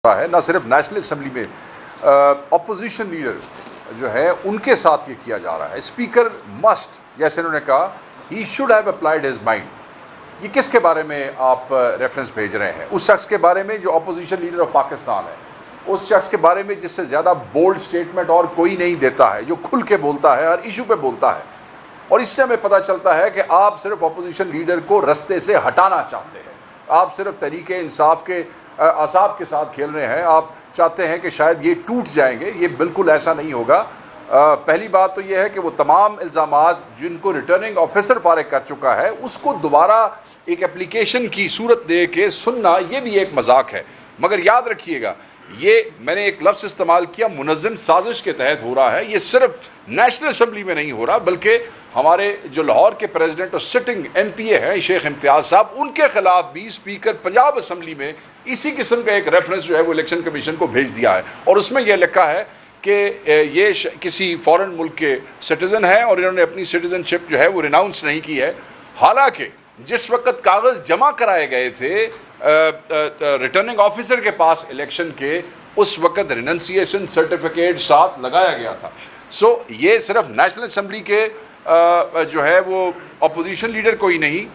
ہے، نہ صرف نیشنل اسمبلی میں اپوزیشن لیڈر جو ہے ان کے ساتھ یہ کیا جا رہا ہے. اسپیکر مسٹ، جیسے انہوں نے کہا، he should have applied his mind. یہ کس کے بارے میں آپ ریفرنس بھیج رہے ہیں؟ اس شخص کے بارے میں جو اپوزیشن لیڈر آف پاکستان ہے، اس شخص کے بارے میں جس سے زیادہ بولڈ سٹیٹمنٹ اور کوئی نہیں دیتا ہے، جو کھل کے بولتا ہے، ہر ایشو پہ بولتا ہے. اور اس سے ہمیں پتہ چلتا ہے کہ آپ صرف اپوزیشن لیڈر کو رستے سے ہٹانا چاہتے ہیں. آپ صرف تحریک انصاف کے اعصاب کے ساتھ کھیل رہے ہیں. آپ چاہتے ہیں کہ شاید یہ ٹوٹ جائیں گے. یہ بالکل ایسا نہیں ہوگا. پہلی بات تو یہ ہے کہ وہ تمام الزامات جن کو ریٹرننگ آفیسر فارغ کر چکا ہے، اس کو دوبارہ ایک اپلیکیشن کی صورت دے کے سننا، یہ بھی ایک مذاق ہے. مگر یاد رکھیے گا، یہ میں نے ایک لفظ استعمال کیا، منظم سازش کے تحت ہو رہا ہے. یہ صرف نیشنل اسمبلی میں نہیں ہو رہا، بلکہ ہمارے جو لاہور کے پریزیڈنٹ اور سٹنگ ایم پی اے ہیں شیخ امتیاز صاحب، ان کے خلاف بھی اسپیکر پنجاب اسمبلی میں اسی قسم کا ایک ریفرنس جو ہے وہ الیکشن کمیشن کو بھیج دیا ہے. اور اس میں یہ لکھا ہے کہ یہ کسی فورن ملک کے سٹیزن ہیں اور انہوں نے اپنی سٹیزن شپ جو ہے وہ ریناؤنس نہیں کی ہے. حالانکہ جس وقت کاغذ جمع کرائے گئے تھے ریٹرننگ آفیسر کے پاس الیکشن کے، اس وقت ریننسیشن سرٹیفکیٹ ساتھ لگایا گیا تھا. سو یہ صرف نیشنل اسمبلی کے جو ہے وہ اپوزیشن لیڈر کو ہی نہیں،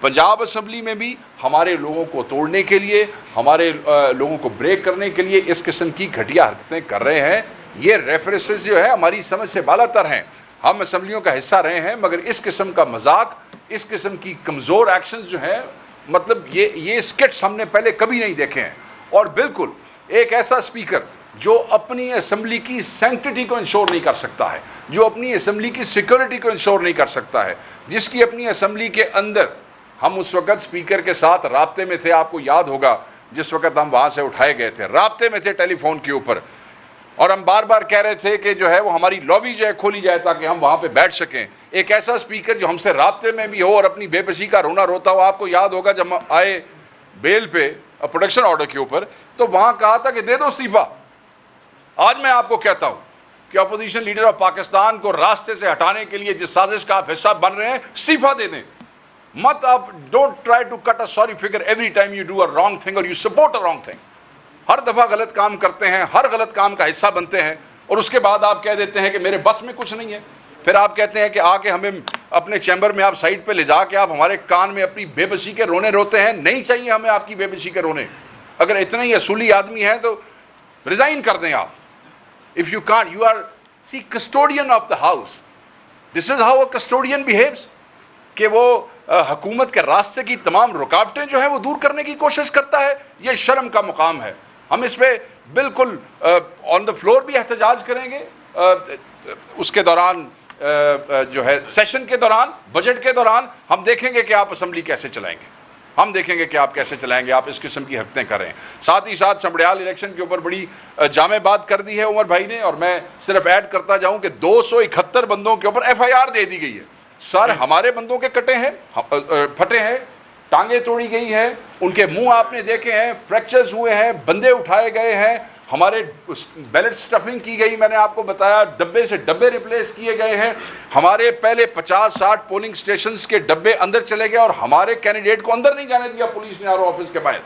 پنجاب اسمبلی میں بھی ہمارے لوگوں کو توڑنے کے لیے، ہمارے لوگوں کو بریک کرنے کے لیے اس قسم کی گھٹیا حرکتیں کر رہے ہیں. یہ ریفرنسز جو ہے ہماری سمجھ سے بالا تر ہیں. ہم اسمبلیوں کا حصہ رہے ہیں، مگر اس قسم کا مذاق، اس قسم کی کمزور ایکشنز جو ہیں، مطلب یہ اسکٹس ہم نے پہلے کبھی نہیں دیکھے ہیں. اور بالکل ایک ایسا اسپیکر جو اپنی اسمبلی کی سینکٹیٹی کو انشور نہیں کر سکتا ہے، جو اپنی اسمبلی کی سیکورٹی کو انشور نہیں کر سکتا ہے، جس کی اپنی اسمبلی کے اندر، ہم اس وقت اسپیکر کے ساتھ رابطے میں تھے، آپ کو یاد ہوگا جس وقت ہم وہاں سے اٹھائے گئے تھے، رابطے میں تھے ٹیلی فون کے اوپر، اور ہم بار بار کہہ رہے تھے کہ جو ہے وہ ہماری لابی جو ہے کھولی جائے تاکہ ہم وہاں پہ بیٹھ سکیں. ایک ایسا اسپیکر جو ہم سے رابطے میں بھی ہو اور اپنی بے بسی کا رونا روتا ہو. آپ کو یاد ہوگا جب ہم آئے بیل پہ پروڈکشن آرڈر کے اوپر، تو وہاں کہا تھا کہ دے دو استعفیٰ. آج میں آپ کو کہتا ہوں کہ اپوزیشن لیڈر آف پاکستان کو راستے سے ہٹانے کے لیے جس سازش کا آپ حصہ بن رہے ہیں، استعفیٰ دے دیں. مت آپ don't try to cut a sorry figure every time you do a wrong thing اور you support a wrong thing. ہر دفعہ غلط کام کرتے ہیں، ہر غلط کام کا حصہ بنتے ہیں، اور اس کے بعد آپ کہہ دیتے ہیں کہ میرے بس میں کچھ نہیں ہے. پھر آپ کہتے ہیں کہ آ کے ہمیں اپنے چیمبر میں آپ سائڈ پہ لے جا کے آپ ہمارے کان میں اپنی بے بسی کے رونے روتے ہیں. نہیں چاہیے ہمیں آپ کی بے بسی کے رونے. اگر اتنے ہی اصولی آدمی ہیں تو ریزائن کر دیں آپ. If you can't, you are, see, custodian of the house. This is how a custodian behaves. کہ وہ حکومت کے راستے کی تمام رکاوٹیں جو ہیں وہ دور کرنے کی کوشش کرتا ہے. یہ شرم کا مقام ہے. ہم اس پہ بالکل آن دا فلور بھی احتجاج کریں گے اس کے دوران، جو ہے سیشن کے دوران، بجٹ کے دوران. ہم دیکھیں گے کہ آپ اسمبلی کیسے چلائیں گے. ہم دیکھیں گے کہ آپ کیسے چلائیں گے. آپ اس قسم کی حرکتیں کریں. ساتھ ہی ساتھ چمڑیال الیکشن کے اوپر بڑی جامع بات کر دی ہے عمر بھائی نے، اور میں صرف ایڈ کرتا جاؤں کہ 271 بندوں کے اوپر ایف آئی آر دے دی گئی ہے. سر ہمارے بندوں کے کٹے ہیں، پھٹے ہیں، ٹانگیں توڑی گئی ہیں، ان کے منہ آپ نے دیکھے ہیں، فریکچرز ہوئے ہیں، بندے اٹھائے گئے ہیں، ہمارے بیلٹ سٹفنگ کی گئی. میں نے آپ کو بتایا ڈبے سے ڈبے ریپلیس کیے گئے ہیں. ہمارے پہلے 50-60 پولنگ سٹیشنز کے ڈبے اندر چلے گئے اور ہمارے کینڈیڈیٹ کو اندر نہیں جانے دیا پولیس نے. آر او آفس کے باہر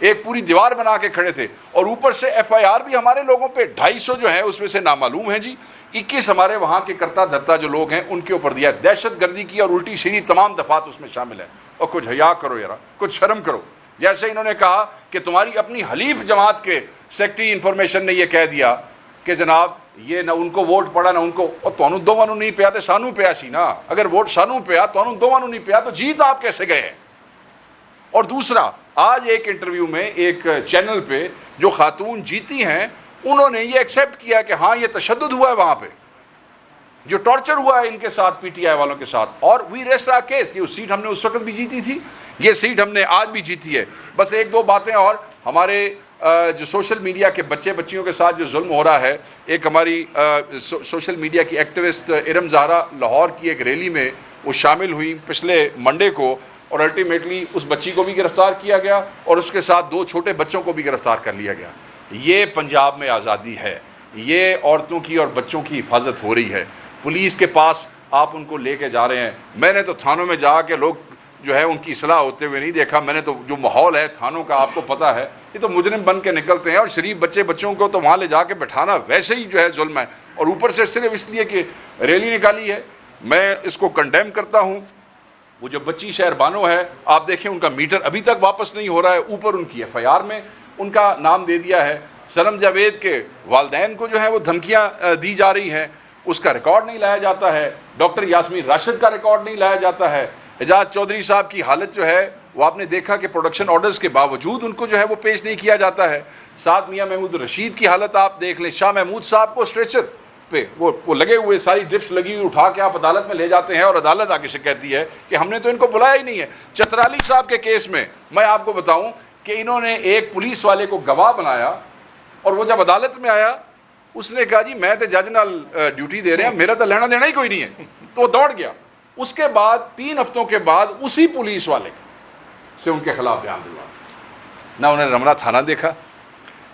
ایک پوری دیوار بنا کے کھڑے تھے. اور اوپر سے ایف آئی آر بھی ہمارے لوگوں پہ 250 جو ہیں اس میں سے نامعلوم ہیں جی. 21 ہمارے وہاں کے کرتا دھرتا جو لوگ ہیں ان کے اوپر دیا. دہشت گردی کی اور الٹی سیدھی تمام دفعات اس میں شامل ہیں. اور کچھ حیا کرو یار، کچھ شرم کرو. جیسے انہوں نے کہا کہ تمہاری اپنی حلیف جماعت کے سیکٹری انفارمیشن نے یہ کہہ دیا کہ جناب یہ نہ ان کو ووٹ پڑا نہ ان کو، اور تانوں دوواں نوں نہیں پیا تے سانوں پیا سی نا. اگر ووٹ سانوں پیا، تانوں دوواں نوں نہیں پیا تو جیت آپ کیسے گئے ہیں؟ اور دوسرا، آج ایک انٹرویو میں ایک چینل پہ جو خاتون جیتی ہیں، انہوں نے یہ ایکسیپٹ کیا کہ ہاں یہ تشدد ہوا ہے وہاں پہ، جو ٹارچر ہوا ہے ان کے ساتھ، پی ٹی آئی والوں کے ساتھ. اور وی ریسٹ آور کیس کہ وہ سیٹ ہم نے اس وقت بھی جیتی تھی، یہ سیٹ ہم نے آج بھی جیتی ہے. بس ایک دو باتیں اور. ہمارے جو سوشل میڈیا کے بچیوں کے ساتھ جو ظلم ہو رہا ہے، ایک ہماری سوشل میڈیا کی ایکٹیوسٹ ارم زہرا لاہور کی ایک ریلی میں وہ شامل ہوئی پچھلے منڈے کو، اور الٹیمیٹلی اس بچی کو بھی گرفتار کیا گیا اور اس کے ساتھ 2 چھوٹے بچوں کو بھی گرفتار کر لیا گیا. یہ پنجاب میں آزادی ہے، یہ عورتوں کی اور بچوں کی حفاظت ہو رہی ہے. پولیس کے پاس آپ ان کو لے کے جا رہے ہیں. میں نے تو تھانوں میں جا کے لوگ جو ہے ان کی اصلاح ہوتے ہوئے نہیں دیکھا میں نے. تو جو ماحول ہے تھانوں کا آپ کو پتہ ہے, یہ تو مجرم بن کے نکلتے ہیں, اور شریف بچوں کو تو وہاں لے جا کے بٹھانا ویسے ہی جو ہے ظلم ہے, اور اوپر سے صرف اس لیے کہ ریلی نکالی ہے. میں اس کو کنڈیم کرتا ہوں. وہ جو بچی شہر بانو ہے, آپ دیکھیں ان کا میٹر ابھی تک واپس نہیں ہو رہا ہے, اوپر ان کی FIR میں ان کا نام دے دیا ہے. سنم جاوید کے والدین کو جو ہے وہ دھمکیاں دی جا رہی ہیں, اس کا ریکارڈ نہیں لایا جاتا ہے. ڈاکٹر یاسمین راشد کا ریکارڈ نہیں لایا جاتا ہے. اعجاز چودھری صاحب کی حالت جو ہے وہ آپ نے دیکھا کہ پروڈکشن آرڈرز کے باوجود ان کو جو ہے وہ پیش نہیں کیا جاتا ہے. ساتھ میاں محمود رشید کی حالت آپ دیکھ لیں. شاہ محمود صاحب کو اسٹریچر پہ وہ لگے ہوئے, ساری ڈرپس لگی ہوئی, اٹھا کے آپ عدالت میں لے جاتے ہیں, اور عدالت آگے سے کہتی ہے کہ ہم نے تو ان کو بلایا ہی نہیں ہے. چترالی صاحب کے کیس میں میں آپ کو بتاؤں کہ انہوں نے ایک پولیس والے کو گواہ بنایا, اور وہ جب عدالت میں آیا اس نے کہا جی میں تو جج نال ڈیوٹی دے رہے ہیں, میرا تو لینا دینا ہی کوئی نہیں ہے, تو وہ دوڑ گیا. اس کے بعد 3 ہفتوں کے بعد اسی پولیس والے سے ان کے خلاف بیان دلوا, نہ انہوں نے رملہ تھانہ دیکھا.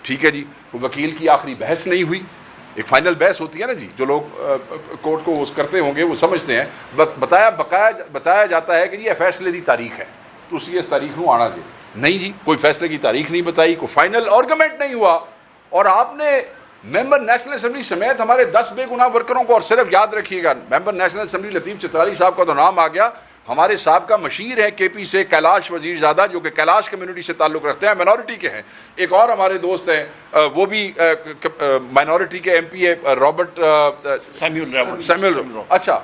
ٹھیک ہے جی, وکیل کی آخری بحث نہیں ہوئی. ایک فائنل بحث ہوتی ہے نا جی, جو لوگ کورٹ کو اس کرتے ہوں گے وہ سمجھتے ہیں. بتایا جاتا ہے کہ یہ فیصلے کی تاریخ ہے, تو اسی اس تاریخ کو آنا جی. نہیں جی, کوئی فیصلے کی تاریخ نہیں بتائی, کوئی فائنل آرگومنٹ نہیں ہوا. اور آپ نے ممبر نیشنل اسمبلی سمیت ہمارے 10 بے گناہ ورکروں کو, اور صرف یاد رکھیے گا ممبر نیشنل اسمبلی لطیف چترالی صاحب کا تو نام آ گیا, ہمارے سابقہ مشیر ہے KP سے کیلاش وزیر زادہ, جو کہ کیلاش کمیونٹی سے تعلق رکھتے ہیں, مائنورٹی کے ہیں. ایک اور ہمارے دوست ہیں وہ بھی مائنورٹی کے MP ہے, رابرٹ سیمول. اچھا,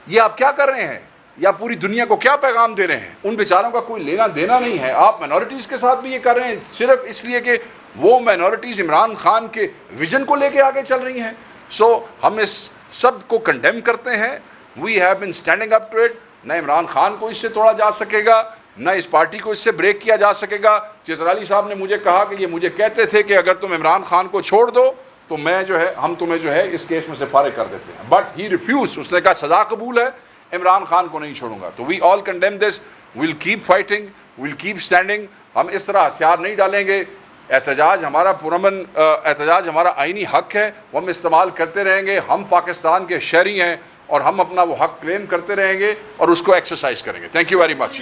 یہ آپ کیا کر رہے ہیں, یا پوری دنیا کو کیا پیغام دے رہے ہیں؟ ان بیچاروں کا کوئی لینا دینا نہیں ہے. آپ مائنورٹیز کے ساتھ بھی یہ کر رہے ہیں صرف اس لیے کہ وہ مائنورٹیز عمران خان کے ویژن کو لے کے آگے چل رہی ہیں. سو ہم اس سب کو کنڈیم کرتے ہیں. We have been standing up to it. نہ عمران خان کو اس سے توڑا جا سکے گا, نہ اس پارٹی کو اس سے بریک کیا جا سکے گا. چترالی صاحب نے مجھے کہا کہ یہ مجھے کہتے تھے کہ اگر تم عمران خان کو چھوڑ دو تو میں جو ہے ہم تمہیں جو ہے اس کیس میں سے فارغ کر دیتے ہیں. But he refuse. اس نے کہا سزا قبول ہے, عمران خان کو نہیں چھوڑوں گا. تو we all condemn this. We'll keep fighting, we'll keep standing. ہم اس طرح ہتھیار نہیں ڈالیں گے. احتجاج ہمارا پرامن احتجاج ہمارا آئینی حق ہے, وہ ہم استعمال کرتے رہیں گے. ہم پاکستان کے شہری ہیں اور ہم اپنا وہ حق کلیم کرتے رہیں گے اور اس کو ایکسرسائز کریں گے. Thank you very much.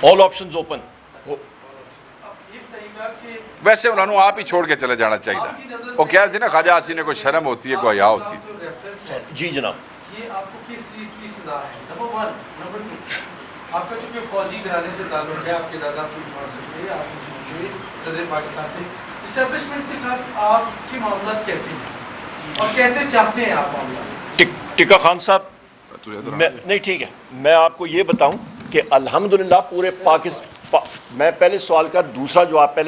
All options open. ویسے انہوں نے آپ ہی چھوڑ کے چلے جانا چاہیے. وہ کیا تھی نا, خواجہ حسین کو شرم ہوتی ہے, کو حیا ہوتی ہے. جی جناب. یہ آپ کو کس چیز کی سزا ہے؟ نمبر 1. نمبر 2, آپ کا چونکہ فوجی گھرانے سے تعلق ہے, آپ کے دادا فوج مان سکتے, آپ مجھے صدر پاکستان کے اسٹیبلشمنٹ کے ساتھ آپ کے معاملات کیسے ہیں اور کیسے چاہتے ہیں آپ معاملات؟ ٹکا خان صاحب, نہیں ٹھیک ہے, میں آپ کو یہ بتاؤں کہ الحمدللہ پورے پاکستان, میں پہلے سوال کا دوسرا جواب پہلے